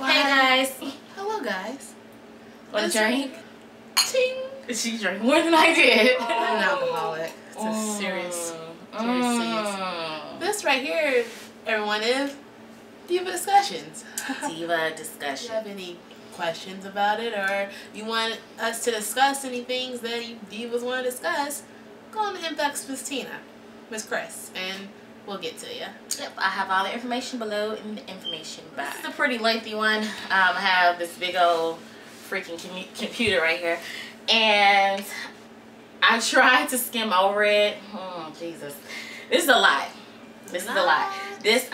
Hey guys. Hello guys. Want to drink? Ting. She drank more than I did. I'm an alcoholic. It's a serious disease. This right here, everyone, is Diva Discussions. Diva Discussion. If you have any questions about it, or you want us to discuss any things that you divas want to discuss, go on to inbox Miss Tina, Miss Chris, and we'll get to you. Yep, I have all the information below in the information box. This is a pretty lengthy one. I have this big old freaking computer right here, and I tried to skim over it. Oh, Jesus. This is a lot. This is a lot. This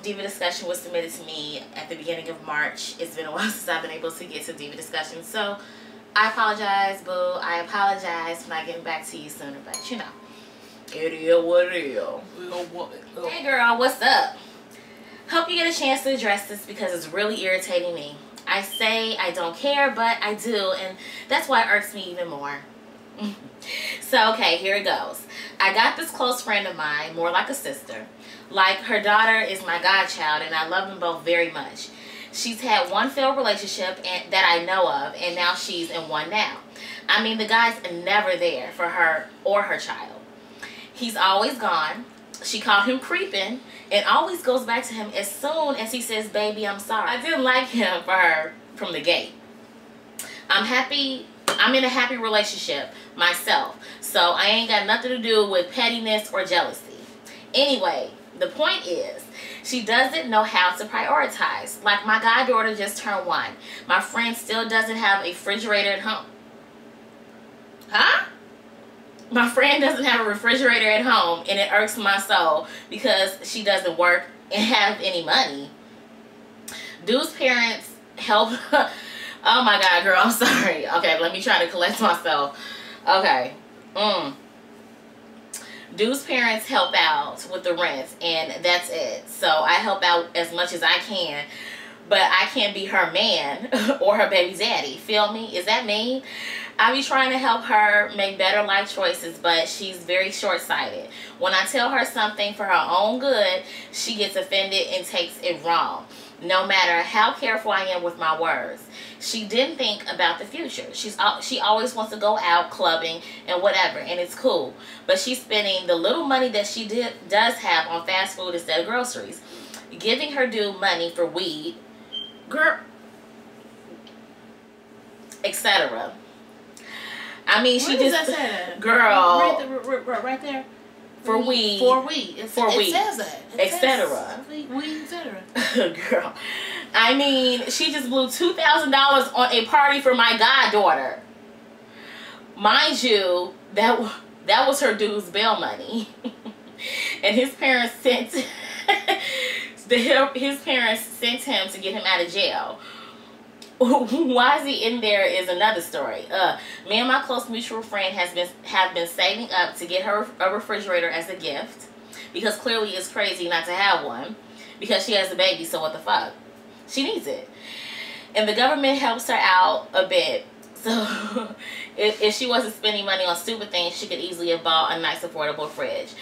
Diva Discussion was submitted to me at the beginning of March. It's been a while since I've been able to get to Diva Discussion, so I apologize, boo. I apologize for not getting back to you sooner, but you know, it is what it is. Hey girl, what's up? Hope you get a chance to address this because it's really irritating me. I say I don't care, but I do, and that's why it irks me even more. So, okay, here it goes. I got this close friend of mine, more like a sister. Like, her daughter is my godchild, and I love them both very much. She's had one failed relationship that I know of, and now she's in one now. I mean, the guy's never there for her or her child. He's always gone. She called him creeping and always goes back to him as soon as he says, baby, I'm sorry. I didn't like him for her from the gate. I'm in a happy relationship myself, so I ain't got nothing to do with pettiness or jealousy. Anyway, the point is, she doesn't know how to prioritize. Like, my goddaughter just turned 1. My friend still doesn't have a refrigerator at home. Huh? My friend doesn't have a refrigerator at home, and it irks my soul because she doesn't work and have any money. Dude's parents help. Oh my God, girl, I'm sorry. Okay, let me try to collect myself. Okay. Dude's parents help out with the rent, and that's it. So I help out as much as I can, but I can't be her man or her baby daddy. Feel me? Is that mean? I be trying to help her make better life choices, but she's very short-sighted. When I tell her something for her own good, she gets offended and takes it wrong, no matter how careful I am with my words. She didn't think about the future. She always wants to go out clubbing and whatever, and it's cool. But she's spending the little money that she does have on fast food instead of groceries. Giving her dude money for weed, girl, etc. I mean, she just, does that say that? Girl, right there. For weed. For weed. It says that. Etc. Weed, etc. Girl, I mean, she just blew $2,000 on a party for my goddaughter. Mind you, that was her dude's bail money, and his parents sent his parents sent him to get him out of jail. Why is he in there is another story. Me and my close mutual friend have been saving up to get her a refrigerator as a gift, because clearly it's crazy not to have one because she has a baby, so what the fuck? She needs it. And the government helps her out a bit. So if she wasn't spending money on stupid things, she could easily have bought a nice affordable fridge.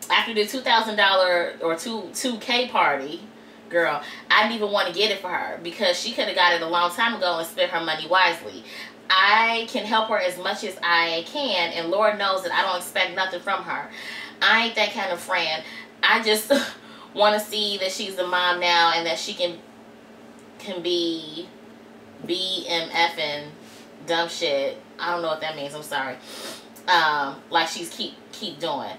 After the $2,000 or $2K party, girl, I didn't even want to get it for her because she could have got it a long time ago and spent her money wisely. I can help her as much as I can, and Lord knows that I don't expect nothing from her. I ain't that kind of friend. I just want to see that she's a mom now and that she can be BMFing dumb shit. I don't know what that means. I'm sorry. Like she's keep doing.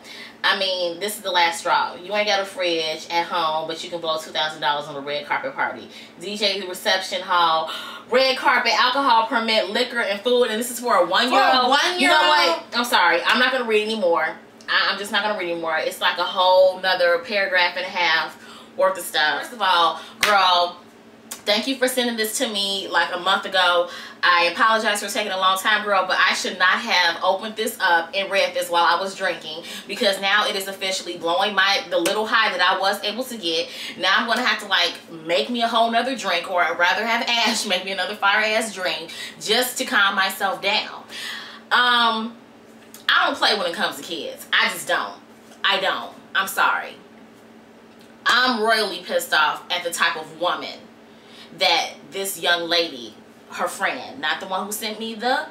I mean, this is the last straw. You ain't got a fridge at home, but you can blow $2,000 on a red carpet party. DJ reception hall, red carpet, alcohol permit, liquor, and food, and this is for a 1-year-old. You know what? I'm sorry. I'm not going to read anymore. I'm just not going to read anymore. It's like a whole nother paragraph and a half worth of stuff. First of all, girl, thank you for sending this to me like a month ago. I apologize for taking a long time, girl, but I should not have opened this up and read this while I was drinking, because now it is officially blowing the little high that I was able to get. Now I'm going to have to like make me a whole nother drink, or I'd rather have Ash make me another fire ass drink just to calm myself down. I don't play when it comes to kids. I just don't. I don't. I'm sorry. I'm royally pissed off at the type of woman that this young lady, her friend, not the one who sent me the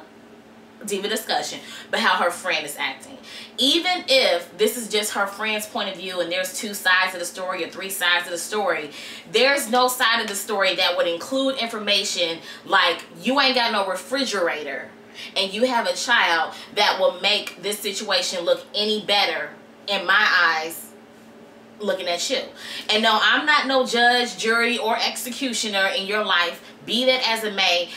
Diva discussion, but how her friend is acting. Even if this is just her friend's point of view and there's 2 sides of the story or 3 sides of the story, there's no side of the story that would include information like you ain't got no refrigerator and you have a child that will make this situation look any better in my eyes looking at you. And no, I'm not no judge, jury, or executioner in your life, be that as it may.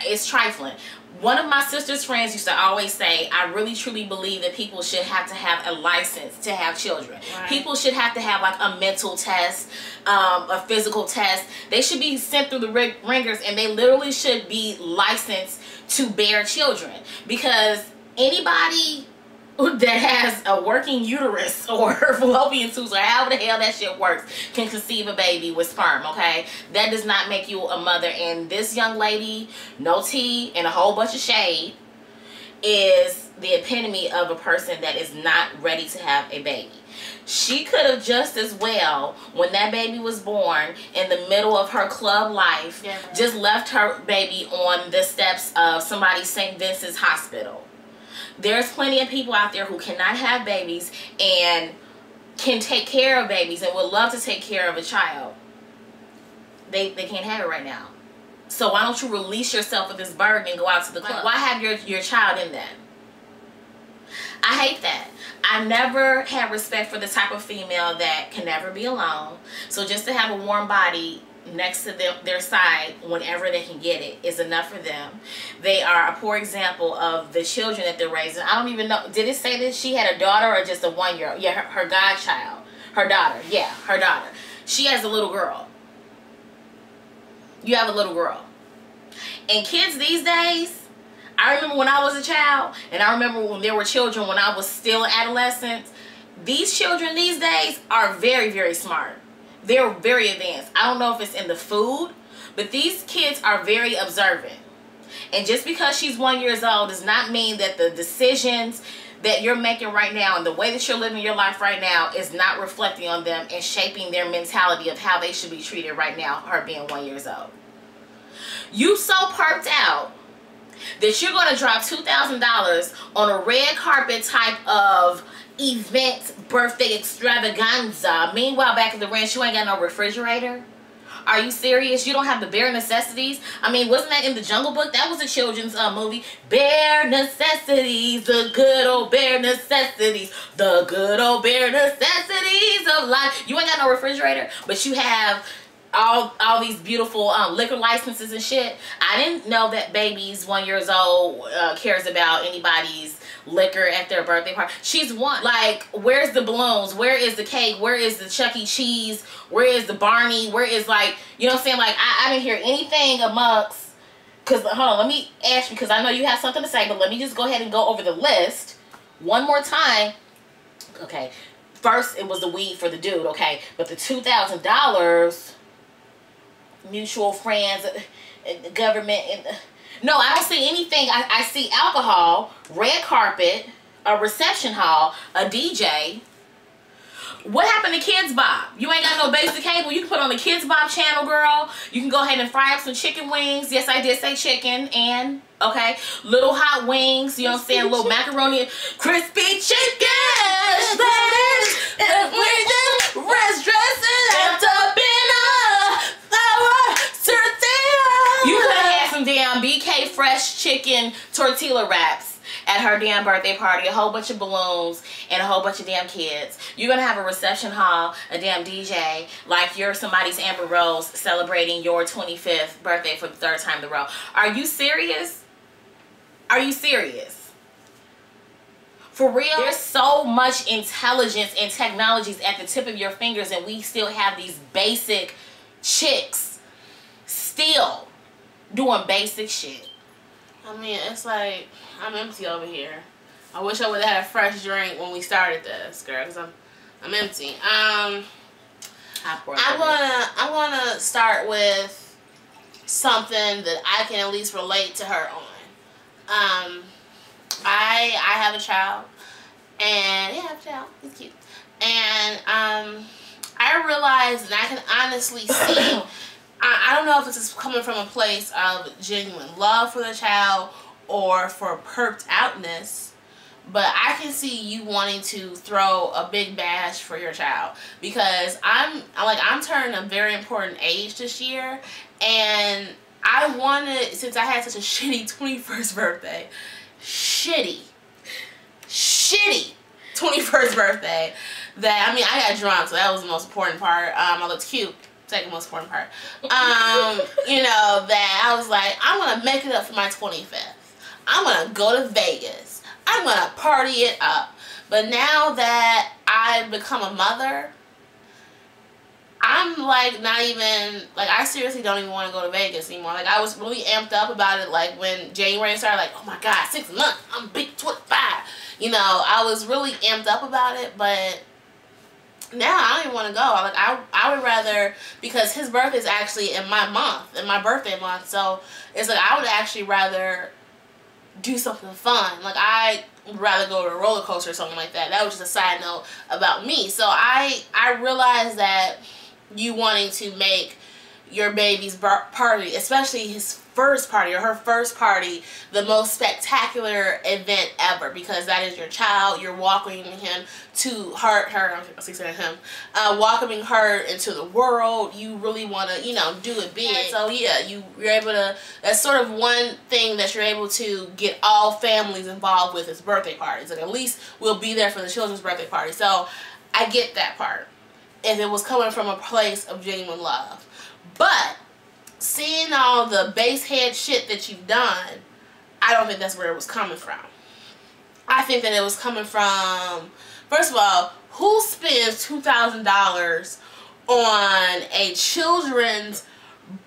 It's trifling. One of my sister's friends used to always say, I really truly believe that people should have to have a license to have children. Right. People should have to have like a mental test, a physical test. They should be sent through the ringers, and they literally should be licensed to bear children. Because anybody that has a working uterus or fallopian tubes or however the hell that shit works can conceive a baby with sperm, okay? That does not make you a mother. And this young lady, no tea and a whole bunch of shade, is the epitome of a person that is not ready to have a baby. She could have just as well, when that baby was born, in the middle of her club life, just left her baby on the steps of somebody's St. Vincent's hospital. There's plenty of people out there who cannot have babies and can take care of babies and would love to take care of a child. They can't have it right now. So why don't you release yourself of this burden and go out to the club? Why have your child in that? I hate that. I never had respect for the type of female that can never be alone. So just to have a warm body next to their side whenever they can get it is enough for them. They are a poor example of the children that they're raising. I don't even know, did it say that she had a daughter or just a 1-year-old? Yeah, her godchild. Her daughter. Yeah, her daughter. She has a little girl. You have a little girl. And kids these days, I remember when I was a child, and I remember when there were children when I was still adolescent. These children these days are very, very smart. They're very advanced. I don't know if it's in the food, but these kids are very observant. And just because she's 1 year old does not mean that the decisions that you're making right now and the way that you're living your life right now is not reflecting on them and shaping their mentality of how they should be treated right now, her being 1 year old. You so perked out that you're going to drop $2,000 on a red carpet type of event, birthday extravaganza. Meanwhile, back at the ranch, you ain't got no refrigerator. Are you serious? You don't have the bare necessities? I mean, wasn't that in the Jungle Book? That was a children's movie. Bare necessities, the good old bare necessities, the good old bare necessities of life. You ain't got no refrigerator, but you have all these beautiful liquor licenses and shit. I didn't know that babies 1 year old cares about anybody's liquor at their birthday party. She's 1. Like, where's the balloons? Where is the cake? Where is the Chuck E. Cheese? Where is the Barney? Where is, like, you know what I'm saying? Like, I didn't hear anything amongst, because, hold on, let me ask you, because I know you have something to say, but let me just go ahead and go over the list one more time. Okay, first it was the weed for the dude, okay, but the $2,000, mutual friends, government, no, I don't see anything. I see alcohol, red carpet, a reception hall, a DJ. What happened to Kids Bob? You ain't got no basic cable. You can put on the Kids Bob channel, girl. You can go ahead and fry up some chicken wings. Yes, I did say chicken. And, okay, little hot wings. You know what I'm saying? Little macaroni, crispy chicken. Rest dressing after dinner. You could have had some damn BK fresh chicken tortilla wraps at her damn birthday party, a whole bunch of balloons, and a whole bunch of damn kids. You're going to have a reception hall, a damn DJ, like you're somebody's Amber Rose celebrating your 25th birthday for the 3rd time in a row. Are you serious? Are you serious? For real? There's so much intelligence and technologies at the tip of your fingers, and we still have these basic chicks still doing basic shit. I mean, it's like, I'm empty over here. I wish I would have had a fresh drink when we started this, girl, because I'm empty. I wanna start with something that I can at least relate to her on. I have a child, and yeah, I have a child. He's cute, and I realize, and I can honestly see I don't know if this is coming from a place of genuine love for the child or for perked outness, but I can see you wanting to throw a big bash for your child, because I'm turning a very important age this year, and I wanted, since I had such a shitty 21st birthday, shitty 21st birthday, that, I mean, I got drunk, so that was the most important part. I looked cute. Second most important part. You know, that I was like, I'm going to make it up for my 25th. I'm going to go to Vegas. I'm going to party it up. But now that I've become a mother, I'm like not even, like, I seriously don't even want to go to Vegas anymore. Like, I was really amped up about it, like, when January started, like, oh my God, 6 months, I'm big 25. You know, I was really amped up about it, but now I don't even want to go. Like, I would rather, because his birthday is actually in my month, in my birthday month, so it's like I would actually rather do something fun. Like, I would rather go to a roller coaster or something like that. That was just a side note about me. So I realized that you wanting to make your baby's party, especially his first party or her first party, the most spectacular event ever, because that is your child. You're welcoming him to welcoming her into the world. You really want to, you know, do it big. So yeah, you're able to, that's sort of one thing that you're able to get all families involved with, is birthday parties. Like, at least we'll be there for the children's birthday party. So I get that part, if it was coming from a place of genuine love. But seeing all the base head shit that you've done, I don't think that's where it was coming from. I think that it was coming from, first of all, who spends $2,000 on a children's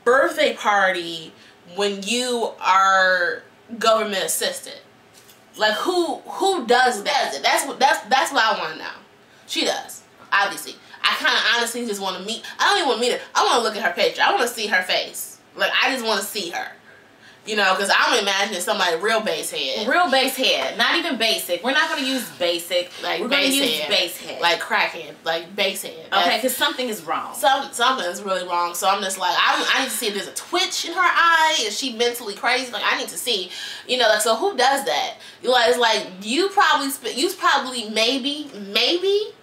birthday party when you are government assisted? Like, who does that? That's what I want to know. She does, obviously. I kind of honestly just want to meet. I don't even want to meet her. I want to look at her picture. I want to see her face. Like, I just want to see her. You know, because I'm imagining somebody real base head. Real base head. Not even basic. We're not going to use basic. Like, we're going to use base head. Like crackhead. Like base head. Okay, because something is wrong. Something is really wrong. So I'm just like, I need to see if there's a twitch in her eye. Is she mentally crazy? Like, I need to see. You know, like, so who does that? Like, it's like, you probably maybe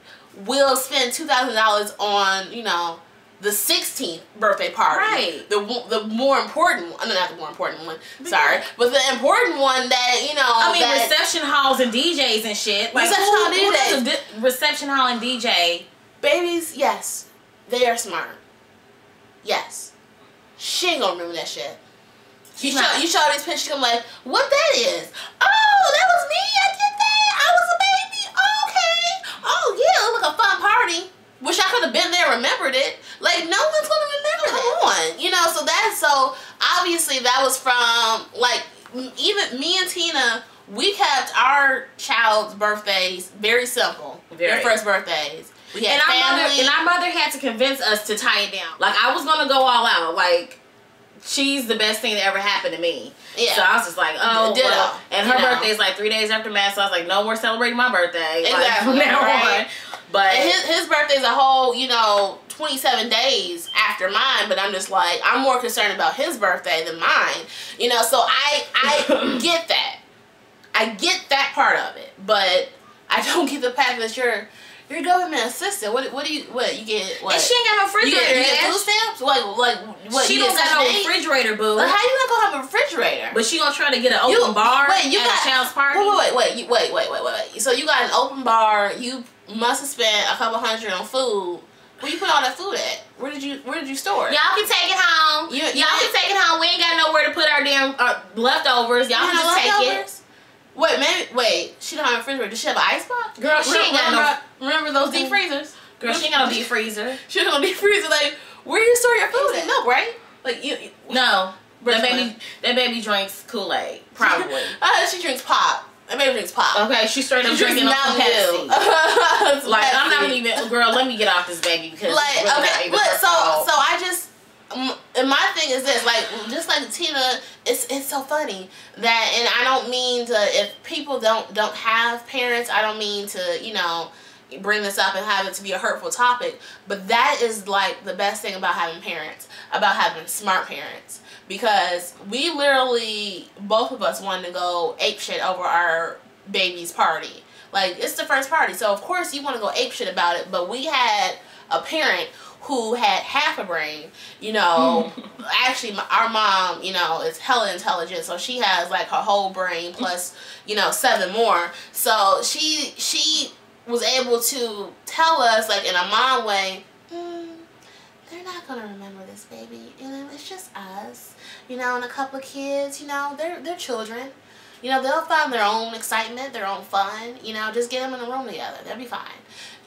will spend $2,000 on, you know, the 16th birthday party. Right. The more important one. No, not the more important one. Sorry. But the important one that, you know. I mean, reception halls and DJs and shit. Like, reception hall and DJs. Reception hall and DJ. Babies, yes. They are smart. Yes. She ain't gonna remember that shit. You show these pictures, I'm like, what that is? Oh, that was me. I did that. I was a baby. Oh, okay. Oh, yeah. It looked like a fun party. Wish I could have been there and remembered it. Like, no one's going to remember that. Come on. You know, so obviously that was from, like, even me and Tina, we kept our child's birthdays very simple. Their first birthdays. We had family. Our mother had to convince us to tie it down. Like, I was going to go all out. Like, she's the best thing that ever happened to me. Yeah. So I was just like, oh, well. And her birthday's like 3 days after Mass, so I was like, no more celebrating my birthday. Exactly. Like, from now on. But his birthday's a whole, you know, 27 days after mine, but I'm just like, I'm more concerned about his birthday than mine. You know, so I get that. I get that part of it, but I don't get the fact that you're government assistant. What do you get? What? And she ain't got no refrigerator. You get food stamps? Like what? She don't got no refrigerator, boo. Like, how you not gonna have a refrigerator? But she gonna try to get an open bar at a child's party. Wait. So you got an open bar. You must have spent a couple $100 on food. Where you put all that food at? Where did you store it? Y'all can take it home. Y'all can take it home. We ain't got nowhere to put our damn leftovers. Y'all can just take it. Wait, she don't have a refrigerator. Does she have an icebox? Girl, she ain't got no. Remember those deep freezers? Girl, she ain't got no deep freezer. She ain't got no deep freezer. Like, where do you store your food at? Milk, right? Like, no. That baby drinks Kool-Aid, probably. She drinks pop. That baby drinks pop. Okay, she's straight up drinking Mountain Dew. Like, I'm not even. Girl, let me get off this baby because like, it's really not even her fault. So I just. And my thing is this, like, just like Tina, it's so funny that, and I don't mean to, if people don't have parents, I don't mean to, you know, bring this up and have it to be a hurtful topic, but that is like the best thing about having parents, about having smart parents, because we literally, both of us wanted to go apeshit over our baby's party. Like, it's the first party, so of course you want to go apeshit about it, but we had a parent who had half a brain, you know. Actually, our mom, you know, is hella intelligent, so she has like her whole brain plus, you know, 7 more. So she was able to tell us, like, in a mom way, they're not gonna remember this baby, you know, it's just us, you know, and a couple of kids, you know, they're children, you know, they'll find their own excitement, their own fun, you know, just get them in a room together, they'll be fine.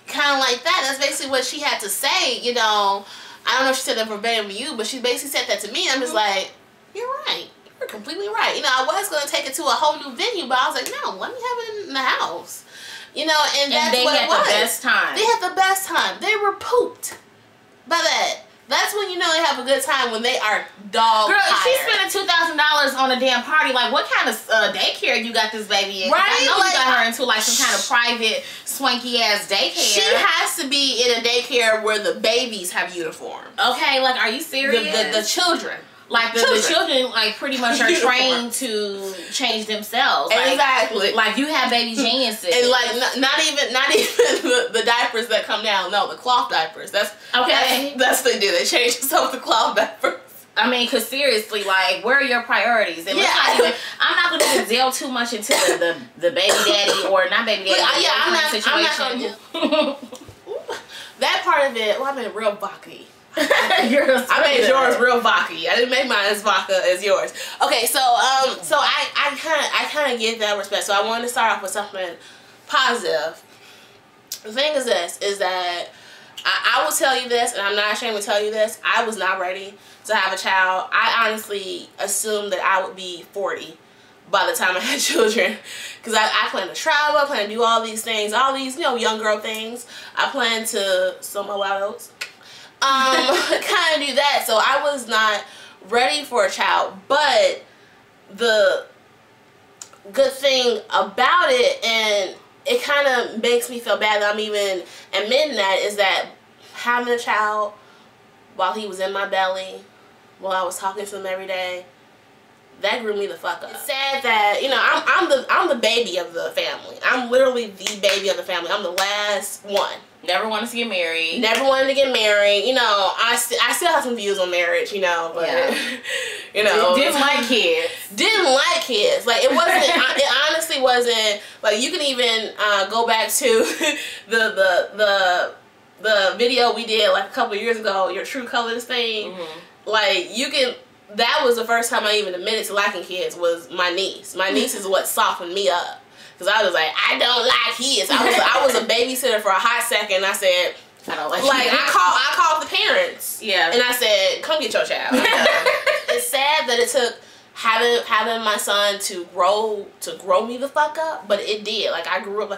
Kind of like that. That's basically what she had to say, you know. I don't know if she said that verbatim to you, but she basically said that to me. I'm just like, you're right. You're completely right. You know, I was going to take it to a whole new venue, but I was like, no, let me have it in the house. You know, and that's what it was. They had the best time. They had the best time. They were pooped by that. That's when you know they have a good time, when they are dog Girl, if she's tired. spending $2,000 on a damn party, like, what kind of daycare you got this baby in? Right? I know like, you got her into like some kind of private swanky ass daycare. She has to be in a daycare where the babies have uniforms. Okay, like, are you serious? The children. Like, the children, like, pretty much are trained to change themselves. Like, Exactly. Like, you have baby geniuses. And, like, not even the diapers that come down. No, the cloth diapers. That's okay. That's what they do. They change themselves to cloth diapers. I mean, because seriously, like, where are your priorities? And I'm not going to delve too much into the baby daddy, or not baby daddy, I'm not situation. That part of it, well, I mean, real vodka. I made yours real vodka. I didn't make mine as vodka as yours. Okay, so I kind of get that respect. So I wanted to start off with something positive. The thing is this, is that I will tell you this, and I'm not ashamed to tell you this, I was not ready to have a child. I honestly assumed that I would be 40 by the time I had children, because I plan to travel, I plan to do all these things, all these, you know, young girl things. I plan to sow my wild oats. Kind of do that. So I was not ready for a child, but the good thing about it, and it kind of makes me feel bad that I'm even admitting that, is that having a child while he was in my belly, while I was talking to him every day, that grew me the fuck up. It's sad that, you know, I'm the baby of the family. I'm literally the baby of the family. I'm the last one. Never wanted to get married. Never wanted to get married. You know, I still have some views on marriage, you know, but, you know. Didn't like kids. Didn't like kids. Like, it wasn't, it honestly wasn't, like, you can even go back to the video we did, like, a couple of years ago, your True Colors thing. Like, you can, that was the first time I even admitted to liking kids, was my niece. My niece is what softened me up. Because I was like, I don't like kids. I was a babysitter for a hot second. I said, I don't like kids. I called the parents. Yeah. And I said, come get your child. It's sad that it took having my son to grow me the fuck up, but it did. Like, I grew up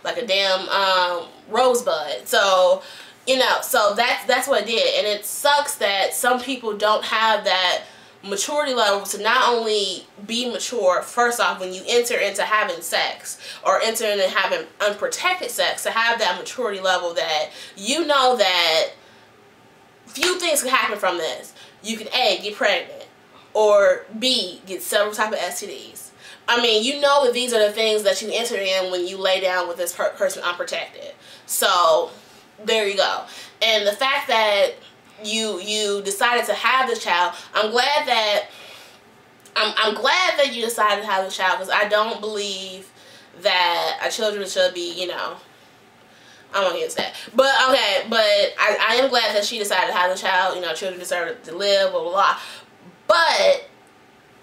like a damn rosebud. So, you know, so that's what it did. And it sucks that some people don't have that maturity level to not only be mature, first off, when you enter into having sex or enter into having unprotected sex, to have that maturity level that you know that few things can happen from this. You can A, get pregnant, or B, get several type of STDs. I mean, you know that these are the things that you enter in when you lay down with this person unprotected. So there you go. And the fact that you decided to have this child, I'm glad that you decided to have this child, because I don't believe that our children should be, you know, I won't get into that. But okay, but I am glad that she decided to have a child. You know, children deserve to live, blah blah blah. But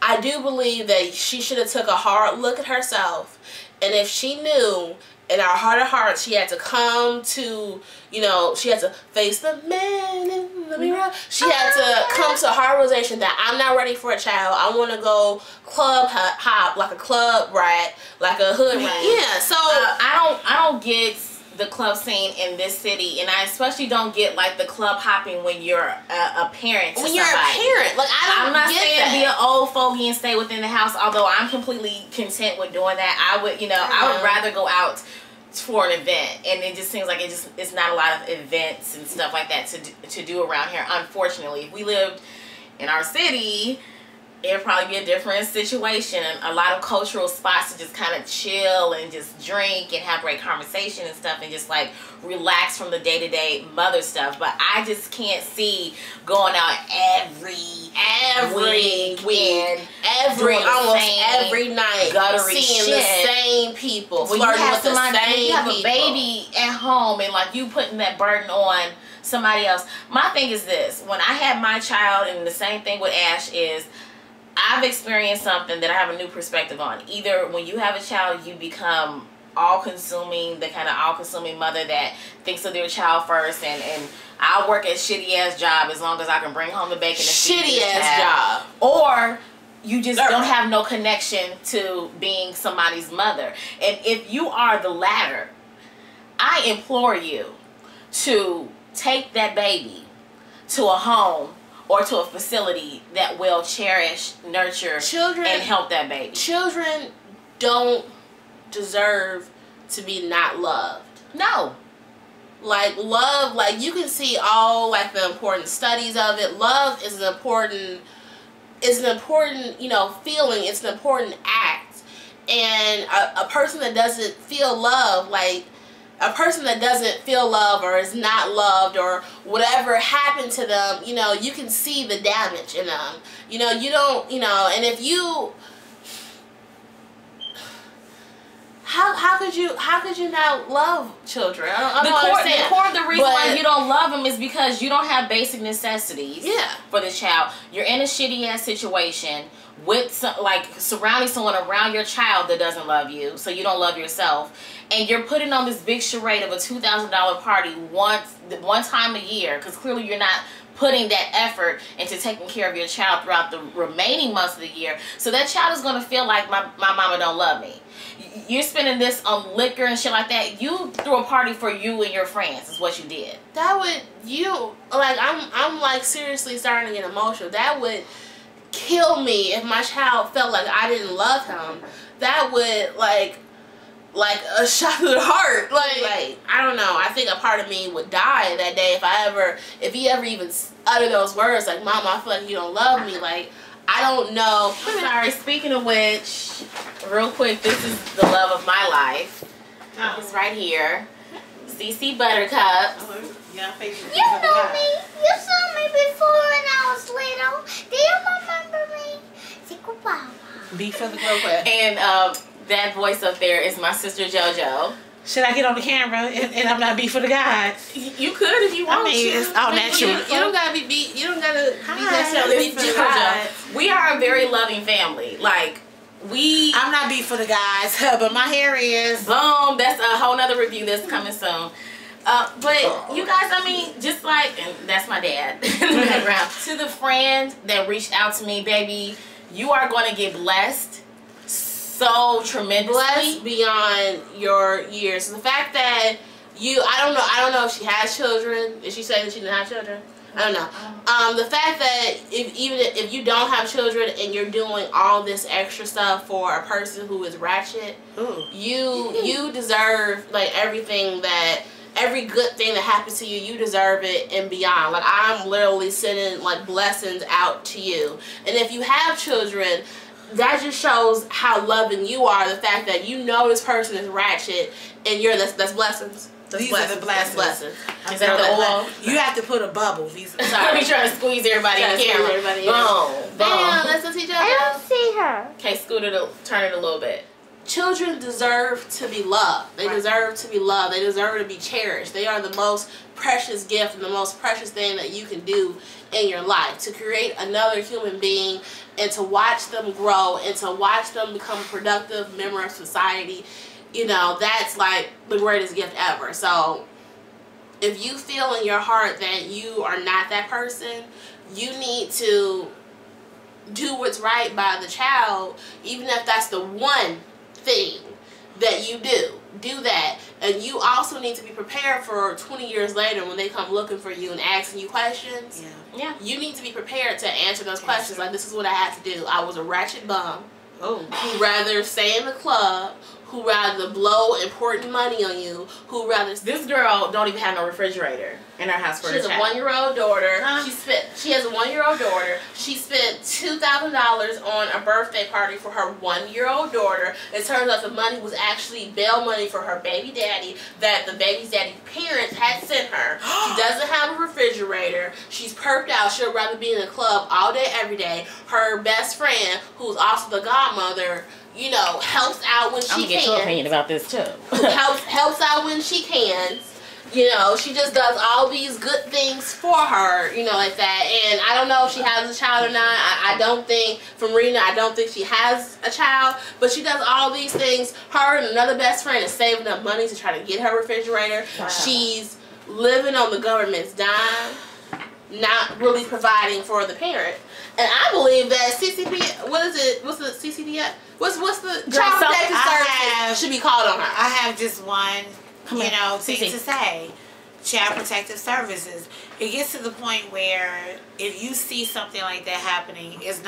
I do believe that she should have took a hard look at herself, and if she knew in our heart of hearts she had to come to, you know, she had to face the man in the mirror. She had to come to a hard realization that I'm not ready for a child. I want to go club hop, like a club rat, like a hood rat. Yeah, so I don't get the club scene in this city, and I especially don't get like the club hopping when you're a parent to when somebody. You're a parent, like I'm not saying be an old fogey and stay within the house, although I'm completely content with doing that. I would, you know, I would rather go out for an event, and it just seems like it's not a lot of events and stuff like that to do around here. Unfortunately, if we lived in our city, it'd probably be a different situation, and a lot of cultural spots to just kind of chill and just drink and have great conversation and stuff, and just like relax from the day-to-day mother stuff. But I just can't see going out every weekend, almost every night, guttery seeing shit. the same people, When flirting with you have people. a baby at home, and like you putting that burden on somebody else. My thing is this: when I had my child, and the same thing with Ash is, I've experienced something that I have a new perspective on. Either when you have a child, you become all-consuming, the kind of all-consuming mother that thinks of their child first, and I'll work a shitty-ass job as long as I can bring home the bacon and shitty-ass job. Or you just don't have no connection to being somebody's mother. And if you are the latter, I implore you to take that baby to a home or to a facility that will cherish, nurture, and help that baby. Children don't deserve to be not loved. No. Like, love, like, you can see all, like, the important studies of it. Love is an important, you know, feeling. It's an important act. And a person that doesn't feel love, like, a person that doesn't feel love or is not loved or whatever happened to them, you know, you can see the damage in them. You know, you don't, you know, and if you, how could you not love children? I don't understand. The core of the reason why you don't love them is because you don't have basic necessities for the child. You're in a shitty ass situation with surrounding someone around your child that doesn't love you, so you don't love yourself, and you're putting on this big charade of a $2,000 party one time a year, because clearly you're not putting that effort into taking care of your child throughout the remaining months of the year. So that child is going to feel like my mama don't love me. You're spending this on liquor and shit like that. You threw a party for you and your friends is what you did. That would, I'm like seriously starting to get emotional. That would kill me if my child felt like I didn't love him. That would like a shot to the heart. Like I don't know. I think a part of me would die that day if he ever even uttered those words like, "Mama, I feel like you don't love me." Like, I don't know. Sorry. Speaking of which, real quick, this is the love of my life. It's right here. CC Buttercup. You know me. You saw me before when I was little. Do you remember me? Say goodbye. Be for the real quick. And that voice up there is my sister JoJo. Should I get on the camera and I'm not beat for the guys? You could if you want to. It's all natural. You don't gotta be beat. You don't gotta be necessarily beat for the guys. We are a very loving family. I'm not beat for the guys, but my hair is. Boom. That's a whole nother review that's coming soon. But you guys, I mean, just like, and that's my dad in the background. To the friend that reached out to me, baby, you are going to get blessed so tremendously. Blessed beyond your years. The fact that I don't know if she has children. Did she say that she didn't have children? I don't know. The fact that even if you don't have children and you're doing all this extra stuff for a person who is ratchet, you deserve every good thing that happens to you, you deserve it and beyond. Like, I'm literally sending blessings out to you. And if you have children, that just shows how loving you are. The fact that you know this person is ratchet and that's blessings. These are the blessings. Blessings. Is that the oil? You have to put a bubble. Sorry, we trying to squeeze everybody in the camera. Boom. Damn, that's the teacher. I don't see her. Okay, scoot it, turn it a little bit. Children deserve to be loved. They deserve to be loved. They deserve to be cherished. They are the most precious gift and the most precious thing that you can do in your life. To create another human being and to watch them grow and to watch them become a productive member of society, that's like the greatest gift ever. So if you feel in your heart that you are not that person, you need to do what's right by the child, even if that's the one thing that you do that. And you also need to be prepared for 20 years later when they come looking for you and asking you questions. Yeah. You need to be prepared to answer those questions. Like, this is what I had to do. I was a ratchet bum who rather stay in the club, who rather blow important money on you, who rather... This girl don't even have no refrigerator in her house for She has a child. 1-year-old daughter. She has a 1-year-old daughter. She spent $2,000 on a birthday party for her 1-year-old daughter. It turns out the money was actually bail money for her baby daddy that the baby's daddy's parents had sent her. She doesn't have a refrigerator. She's perked out. She'll rather be in a club all day, every day. Her best friend, who's also the godmother, you know, helps out when she can. I'm gonna get your opinion about this too. helps out when she can. You know, she just does all these good things for her, you know, like that. And I don't know if she has a child or not. I don't think, from reading it, I don't think she has a child. But she does all these things. Her and another best friend is saving up money to try to get her refrigerator. Wow. She's living on the government's dime, not really providing for the parent. And I believe that CCP, what is it? What's the CCP? What's the Child Protective Service should be called on her? I have just one, you know, thing to say. Child Protective Services. It gets to the point where if you see something like that happening, it's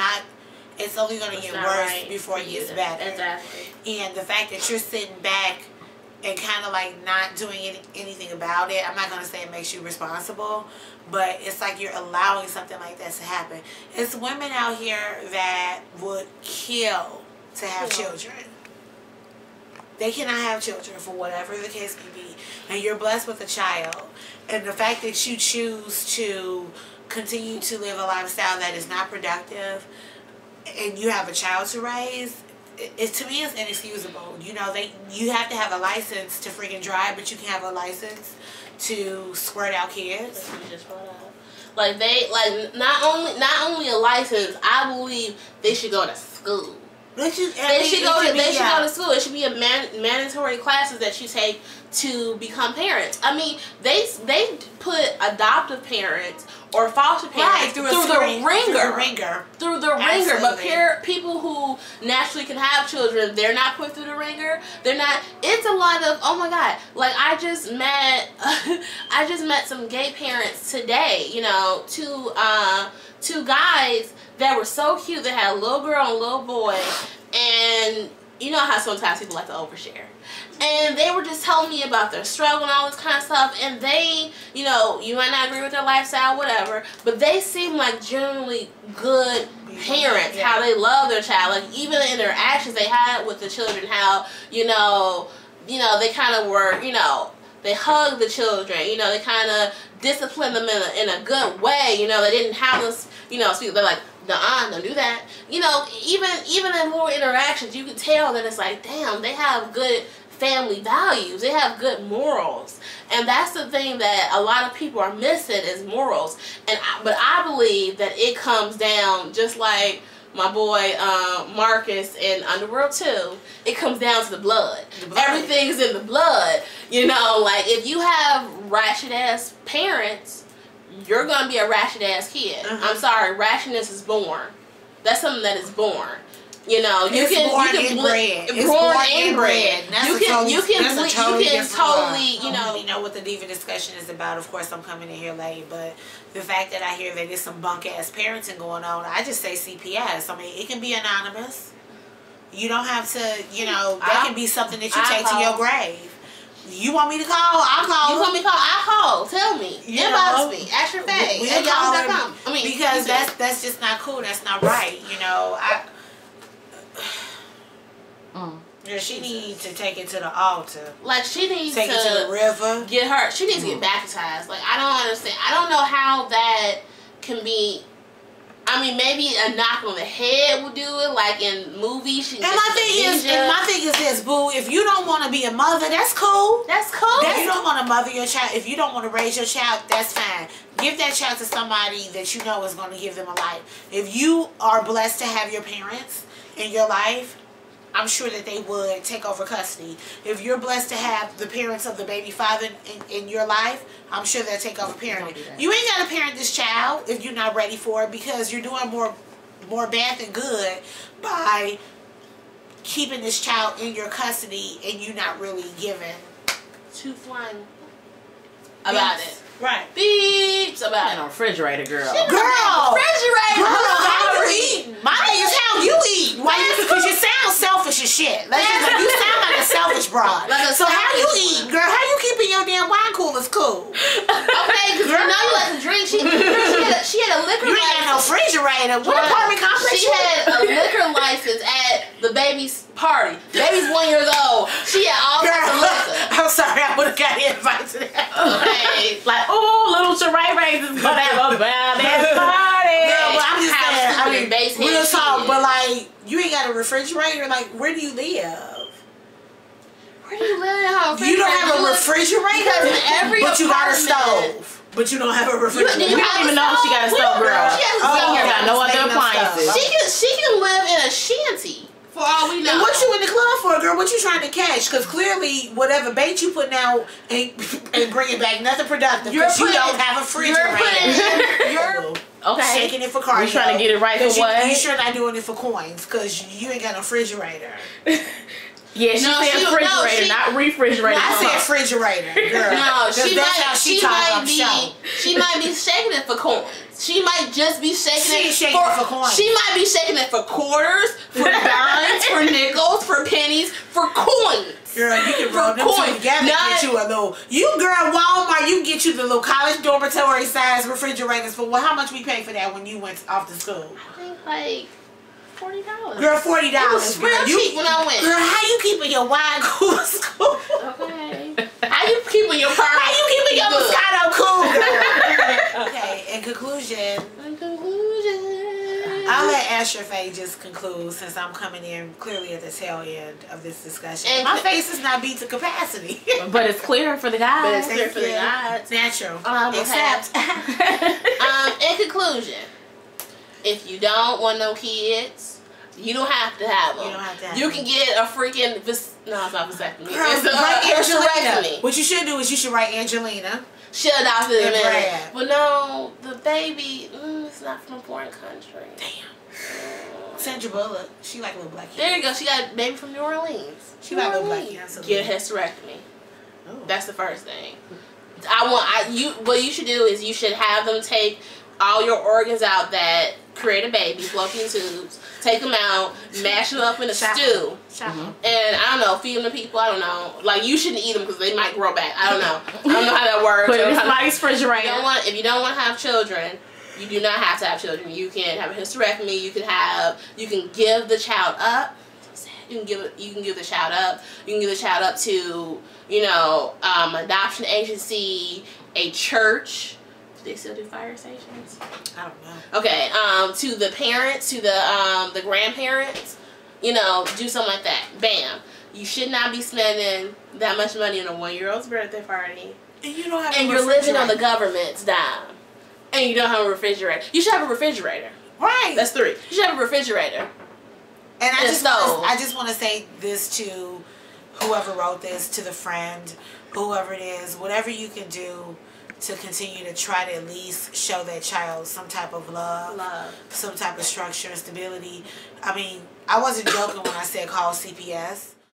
only going to get worse before it gets better. Exactly. And the fact that you're sitting back and kind of like not doing anything about it, I'm not going to say it makes you responsible, but it's like you're allowing something like that to happen. It's women out here that would kill to have children. They cannot have children for whatever the case may be. And you're blessed with a child. And the fact that you choose to continue to live a lifestyle that is not productive and you have a child to raise, to me it's inexcusable. You know, you have to have a license to freaking drive, but you can have a license to squirt out kids. Like not only a license, I believe they should go to school. They should go to school. It should be a mandatory classes that you take to become parents. I mean, they put adoptive parents or foster parents through the ringer. But people who naturally can have children, they're not put through the ringer. They're not. It's a lot of, oh my God. Like I just met some gay parents today. You know, two guys that were so cute. They had a little girl and a little boy, and you know how sometimes people like to overshare. And they were just telling me about their struggle and all this kind of stuff. And they, you know, you might not agree with their lifestyle, whatever, but they seem like generally good parents. How they love their child, like even in their actions they had with the children. How you know, they kind of were, you know, they hugged the children. You know, they kind of disciplined them in a good way. You know, they didn't have this, you know, speak. They're like, nuh-uh, don't do that. You know, even in more interactions, you can tell that it's like, damn, they have good family values. They have good morals. And that's the thing that a lot of people are missing is morals. But I believe that it comes down, just like my boy Marcus in Underworld 2, it comes down to the blood. Everything's in the blood. You know, like if you have ratchet ass parents, you're gonna be a ratchet ass kid. I'm sorry, ratchetness is born. That's something that is born. You know, you can born and bred. You can totally, you know. You know what the Diva discussion is about. Of course, I'm coming in here late, but the fact that I hear that there's some bunk ass parenting going on, I just say CPS. I mean, it can be anonymous. You don't have to, you know, that can be something that you take to your grave. You want me to call? I'll call. You want me to call? I'll call. Tell me. Inbox me. Ask your face. I mean, because that's just not cool. That's not right. You know, yeah, she needs to take it to the altar. Like she needs take it to the river. Get her. She needs to get baptized. Like I don't understand. I don't know how that can be. I mean, maybe a knock on the head will do it, like in movies. And my thing is this, boo. If you don't want to be a mother, that's cool. That's cool. If you don't want to mother your child, if you don't want to raise your child, that's fine. Give that child to somebody that you know is going to give them a life. If you are blessed to have your parents in your life, I'm sure that they would take over custody. If you're blessed to have the parents of the baby father in your life, I'm sure they'll take over parenting. You ain't got to parent this child if you're not ready for it, because you're doing more bad than good by keeping this child in your custody and you not really giving two flying about it. Right. Beeps about it. A refrigerator girl. Refrigerator. Girl, how you eating? My thing is how you eat? Why? Because you sound selfish as shit. Let's just, you sound like a selfish broad. So how you eat, girl? How you keeping your damn wine coolers cool? Okay, because you know you like to drink. She had a liquor You license. ain't got no refrigerator. What apartment complex? She had a liquor license at the baby's party. Baby's 1 year old. She had all kinds of liquor. I'm sorry, I would have got invited to that. Okay. Like, oh, little Sheree Rays is gonna have a bad ass party. Yeah, but I'm just saying, I mean, base head real talk, shit. but like, you ain't got a refrigerator. Like, where do you live? Where do you really have a refrigerator? You don't have a refrigerator, Because in every but you got a apartment- stove. But you don't have a refrigerator. We don't even know if she got a stove, girl. She has a She stove. ain't got no other appliances. She can live in a shanty for all we know. And what you in the club for, girl? What you trying to catch? Because clearly, whatever bait you putting out ain't bringing back nothing productive. Because you don't have a refrigerator. You're Okay. Shaking it for cardio. You trying to get it right for what? You sure not doing it for coins? Because you ain't got no refrigerator. Yeah, she said refrigerator, not refrigerator. I said refrigerator, girl. No, she that's how she talk. she might be shaking it for coins. She might just be shaking She shaking it for coins. She might be shaking it for quarters, for dimes, for nickels, for pennies, for coins. Girl, you can rub them two together and get you a little. You girl, Walmart, you can get you the little college dormitory size refrigerators for how much we paid for that when you went off to school? I think like $40. Girl, $40. It was real cheap when I went. Girl, how you keeping your wine coolers cool? Okay. How you keeping your purse? How you keeping your good? Moscato cool, girl? Okay, in conclusion, I'll let Asher Faye just conclude since I'm coming in clearly at the tail end of this discussion. And my face is not beat to capacity. But it's clear for the guys. But it's clear for the guys. It's natural. Okay. Except. In conclusion, if you don't want no kids, you don't have to have them. You don't have to have You them. can get a freaking no, it's not vasectomy. Girl, It's a write Angelina. hysterectomy. What you should do is you should write Angelina. She adopted a And man. Brad. But no, the baby, it's not from a foreign country. Damn. Sandra Bullock. She like a little black kid. There you go. She got a baby from New Orleans. She like a little black kid. Get a hysterectomy. Oh. That's the first thing. What you should do is you should have them take all your organs out that create a baby, fallopian tubes, take them out, mash them up in a stew, and I don't know, feed them to people. I don't know. Like, you shouldn't eat them because they might grow back. I don't know. I don't know how that works. Put it in somebody's refrigerator. If you don't want to have children, you do not have to have children. You can have a hysterectomy. You can give the child up. You can give the child up. You can give the child up to, adoption agency, a church. Do they still do fire stations? I don't know. Okay. To the parents, to the grandparents, do something like that. Bam. You should not be spending that much money on a 1-year-old's birthday party. And you don't have. And you're living on the government's dime. And you don't have a refrigerator. You should have a refrigerator. Right. That's 3. You should have a refrigerator. And I just want to say this to whoever wrote this, to the friend, whoever it is, whatever you can do to continue to try to at least show that child some type of love, some type of structure and stability. I mean, I wasn't joking when I said call CPS.